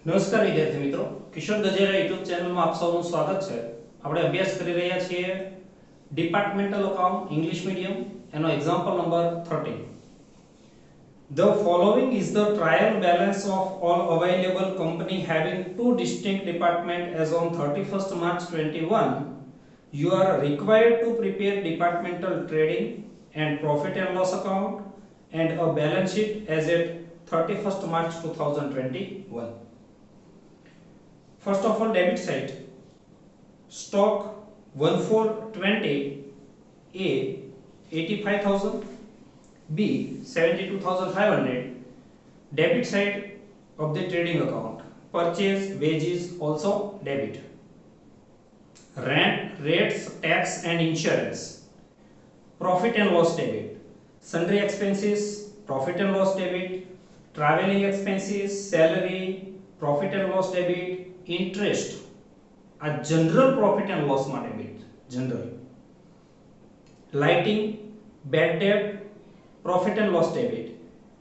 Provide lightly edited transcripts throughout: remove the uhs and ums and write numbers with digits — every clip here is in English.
નમસ્કાર વિદ્યાર્થી મિત્રો, કિશોર ગજેરા યુટ્યુબ ચેનલમાં આપ સૌનું સ્વાગત છે. આપણે અભ્યાસ કરી રહ્યા છીએ ડિપાર્ટમેન્ટલ અકાઉન્ટ ઇંગ્લિશ મીડિયમ એનો example number 13. The following is the trial balance of all available company having two distinct departments as on 31st March 21. You are required to prepare departmental trading and profit and loss account and a balance sheet as at 31st March 2021. First of all, debit side, stock 1420, A 85,000, B 72,500. Debit side of the trading account, purchase, wages also debit. Rent, rates, tax and insurance, profit and loss debit. Sundry expenses, profit and loss debit. Traveling expenses, salary, profit and loss debit. Interest, a general profit and loss માં debit, general. Lighting, bad debt, profit and loss debit.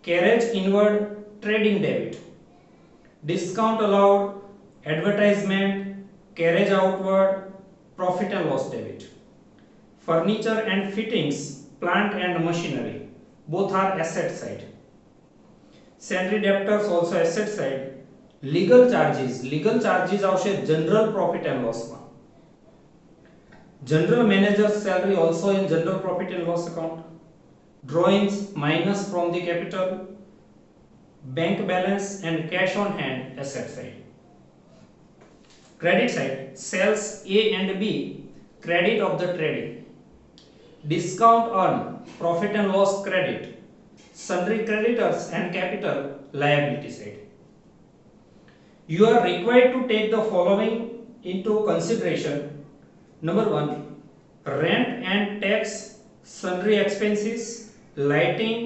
Carriage inward, trading debit. Discount allowed, advertisement, carriage outward, profit and loss debit. Furniture and fittings, plant and machinery, both are asset side. Sundry debtors also asset side. Legal charges આવશે general profit and loss માં. General manager's salary also in general profit and loss account. Drawings minus from the capital. Bank balance and cash on hand asset side. Credit side, sales A and B, credit of the trading. Discount on profit and loss credit. Sundry creditors and capital liability side. You are required to take the following into consideration. Number 1, rent and tax, sundry expenses, lighting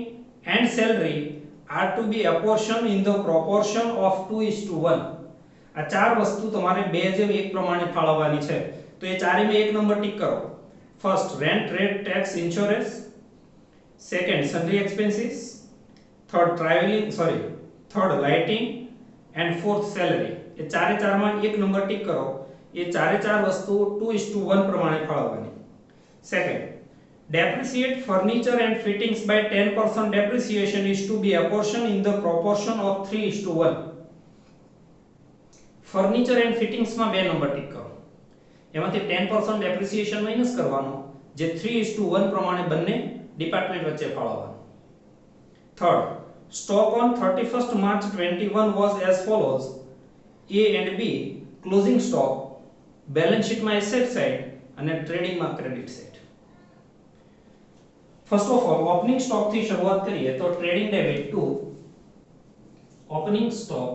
and salary are to be apportioned in the proportion of 2:1. આ ચાર વસ્તુ તમારે 2:1 પ્રમાણે ફાળવવાની છે. તો એ ચારેમાં એક number tick કરો. First, rent, rate, tax, insurance. Second, sundry expenses. Third, lighting. and fourth, salary. એ ચારે ચારમાં એક નંબર ટિક કરો. એ ચારે ચાર વસ્તુ 2:1 પ્રમાણે ફાળવવાની. Second, depreciate furniture and fittings by 10% depreciation is to be apportioned in the proportion of 3:1. furniture and fittings માં બે નંબર ટિક કરો. એમાંથી 10% depreciation માઈનસ કરવાનો, જે 3:1 પ્રમાણે બંને ડિપાર્ટમેન્ટ વચ્ચે ફાળવવાનો. Third, stock on 31st March 21 was as follows: A and B, closing stock, balance sheet માં asset side અને trading માં credit side. First of all, opening stock થી શરૂઆત કરીએ તો trading debit to opening stock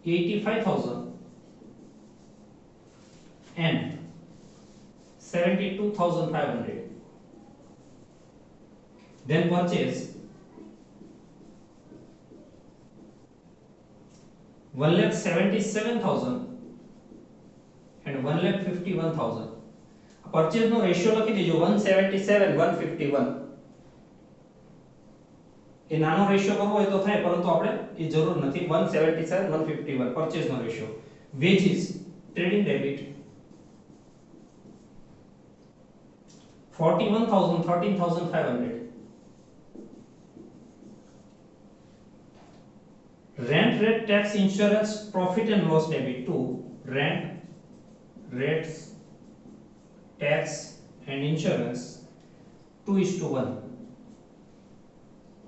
85,000 and 72,500. Then purchase 1,77,000 and 1,51,000. Purchase नो ratio लखी दीजो 177 151. એ નાનો રેશિયો કરવો હોય તો થાય, પરંતુ આપણે એ જરૂર નથી. 177 151 પરચેજ નો ratio. Wages, trading debit 41,000 13,500. Rent, rate, tax, insurance, profit and loss debit to rent, rates, tax and insurance 2:1.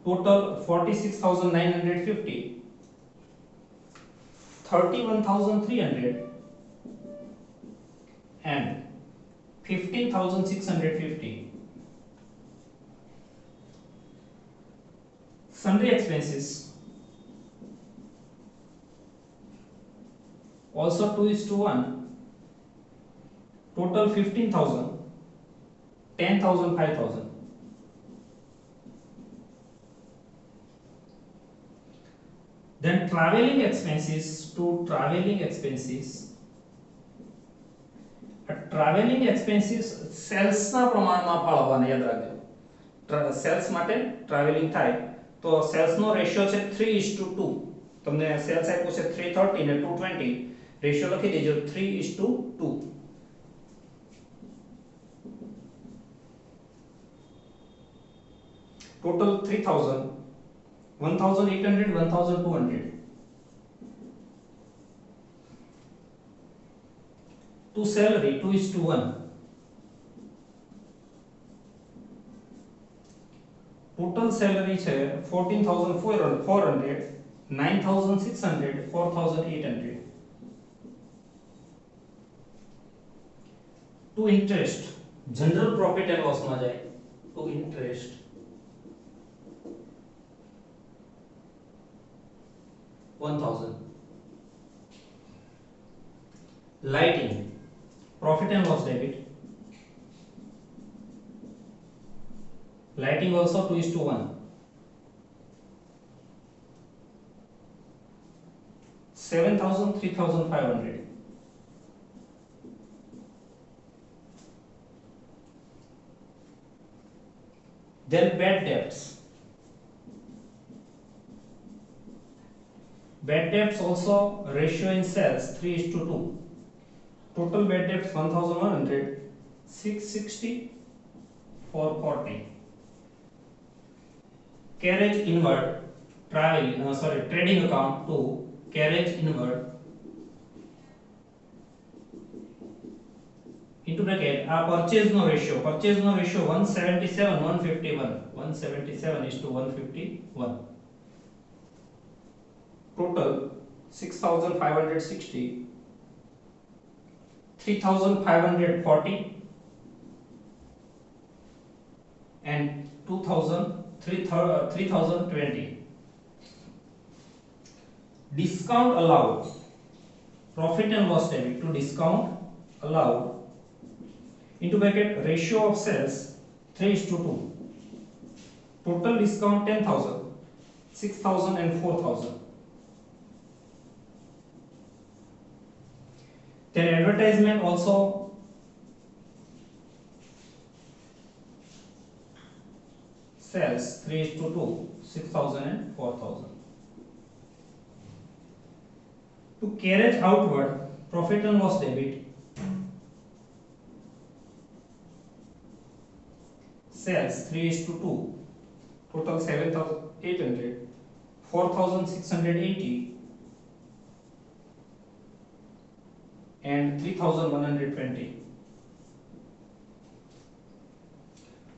Total 46,950, 31,300 and 15,650. Sundry expenses also 2:1. Total 15,000, 10,000, 5,000. Then traveling expenses to traveling expenses. Traveling expenses sales ના પ્રમાણમાં ફાળવવાના, યાદ રાખજો. Cells માટે travelling થાય તો cells નો ratio છે 3:2. તમને cells આપ્યું છે 330 ને 220, રેશિયો લખી દેજો 3:2. Total 3000, 1800, 1200. To salary 2:1. Total salary છે 14400, 9600, 4800. To interest, general profit and loss માં જાય. To interest 1000. Lighting, profit and loss debit. Lighting also 2:1. 7000, 3500. Then bad debts. Bad debts also ratio in sales 3:2. Total bad debts 1100, 660, 440. Carriage inward trading account to carriage inward into bracket purchase no ratio 177 151, 177:151. Total 6560, 3540 and 3020. Discount allowed, profit and loss debit to discount allowed into bracket ratio of sales 3:2. Total discount 10,000, 6,000 and 4,000. Then advertisement also sales 3:2, 6,000 and 4,000. To carriage outward, profit and loss debit, sales 3:2, total 7,800, 4,680 and 3,120.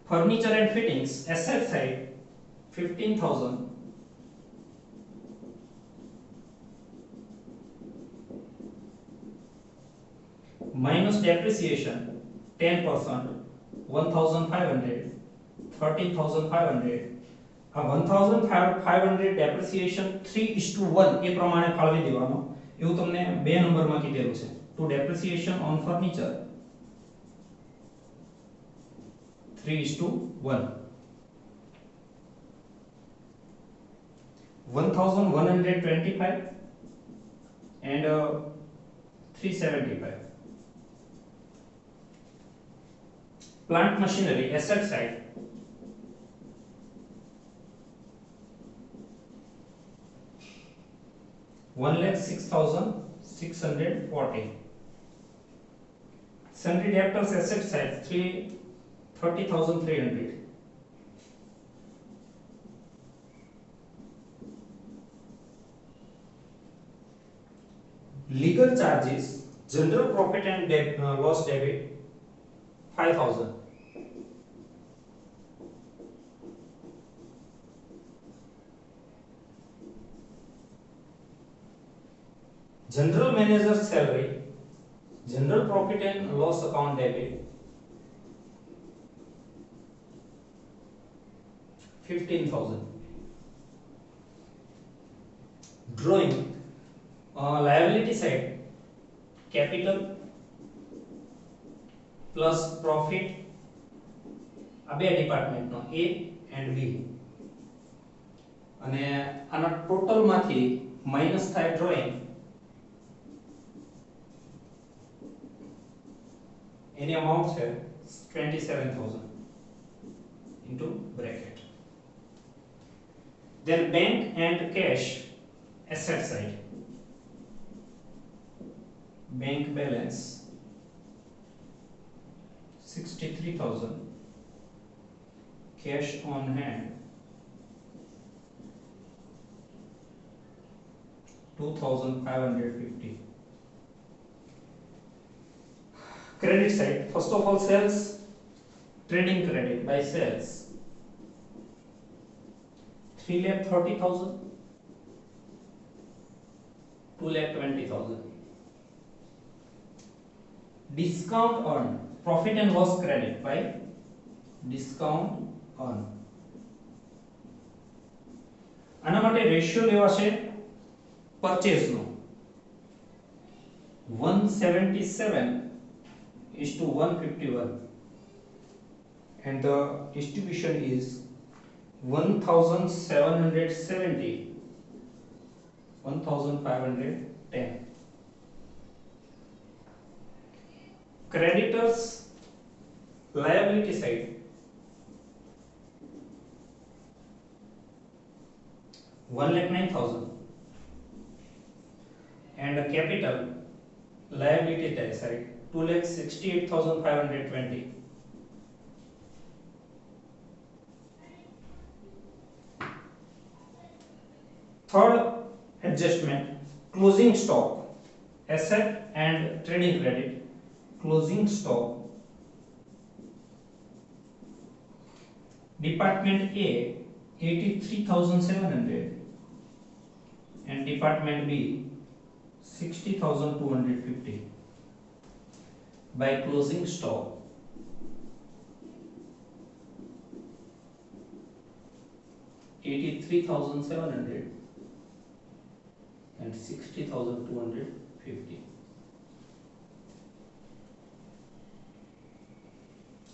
Furniture and fittings, asset side 15,000, minus depreciation 10%, 1,500, 13,500. આ 1,500 depreciation 3:1 એ પ્રમાણે ફાળવી દેવાનો, એવું તમને 2 નંબરમાં કીધેલું છે. To depreciation on furniture 3:1. 1,125 and 375. Plant machinery asset side 1,06,640. Sundry debtors asset side 30,300. Legal charges, general profit and loss debit 5,000. General manager's salary, general profit and loss account debit 15,000. Drawing liability side capital plus profit, આ બે department નો A and B, અને આના total માંથી minus થાય drawing, એની amount છે 27,000 into bracket. Then bank and cash asset side. Bank balance 63,000. Cash on hand 2,550. Credit side, first of all, sales, trading credit by sales 3,30,000, 2,20,000. Discount on profit and loss credit by discount on. આના માટે ratio લેવાશે purchase no 177:151 and the distribution is 1,770 1,510. Creditors liability side 1,09,000 and the capital liability side 2,68,520. Third adjustment, closing stock asset and trading credit. Closing stock department A 83,700 and department B 60,250 by closing stock 83,700 and 60,250.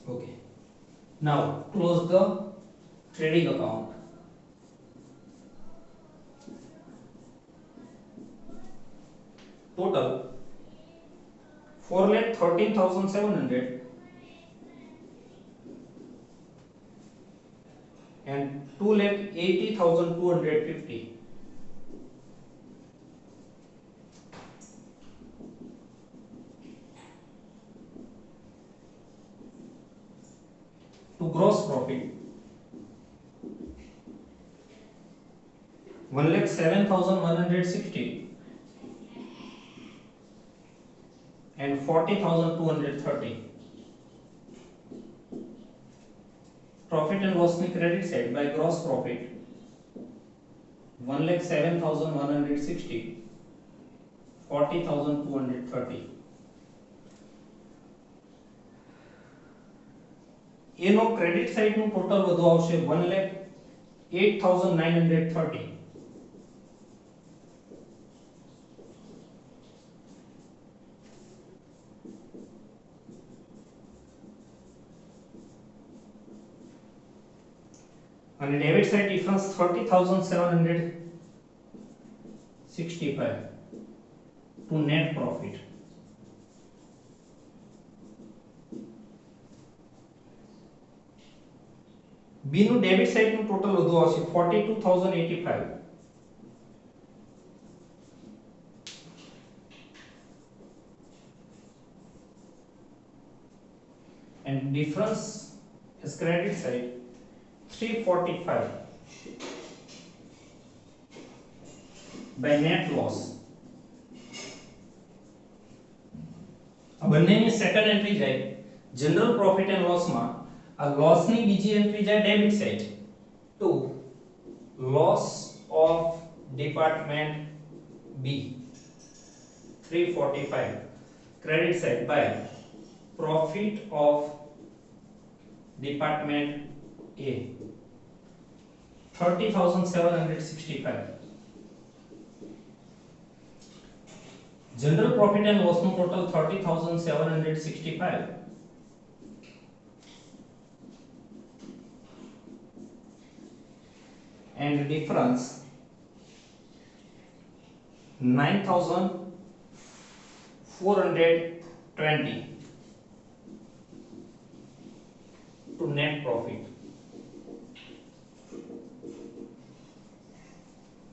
Okay, now close the trading account. Total 4,13,700 and 2,80,250. To gross profit 1,07,160 and 40,230. Profit and loss in credit side by gross profit 1,07,160 40,230. એનો credit side નું total વધુ આવશે 1,08,930 અને debit side difference 30,765 to net profit. B નું debit side નું total વધુ આવશે 42,085 and difference is credit side 345 by net loss. આ બંનેની સેકન્ડ એન્ટ્રી જાય જનરલ પ્રોફિટ એન્ડ લોસ માં આ લોસ ની બીજી એન્ટ્રી જાય debit side to loss of department B 345 credit side by profit of department A 30,765. General profit and loss no total 30,765 and difference 9,420 to net profit.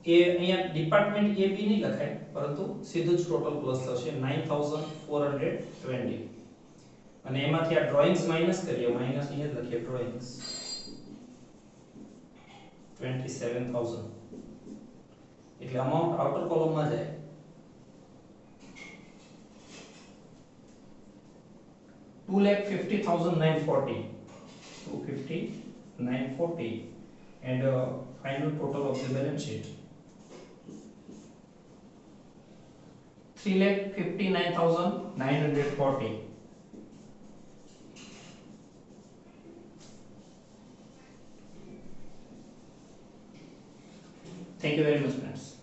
એ અહીંયા department એ બી નહીં લખાય પરંતુ સીધું જ ટોટલ પ્લસ થશે 9420 અને એમાંથી આ ડ્રોઈંગ્સ માઈનસ કરીએ માઈનસ અહીંયા જ લખીએ ડ્રોઈંગ્સ 27000 એટલે અમાઉન્ટ આઉટર કોલમમાં જાય 2,50,940 250,940 and final total of the balance sheet 3,59,940. Thank you very much, friends.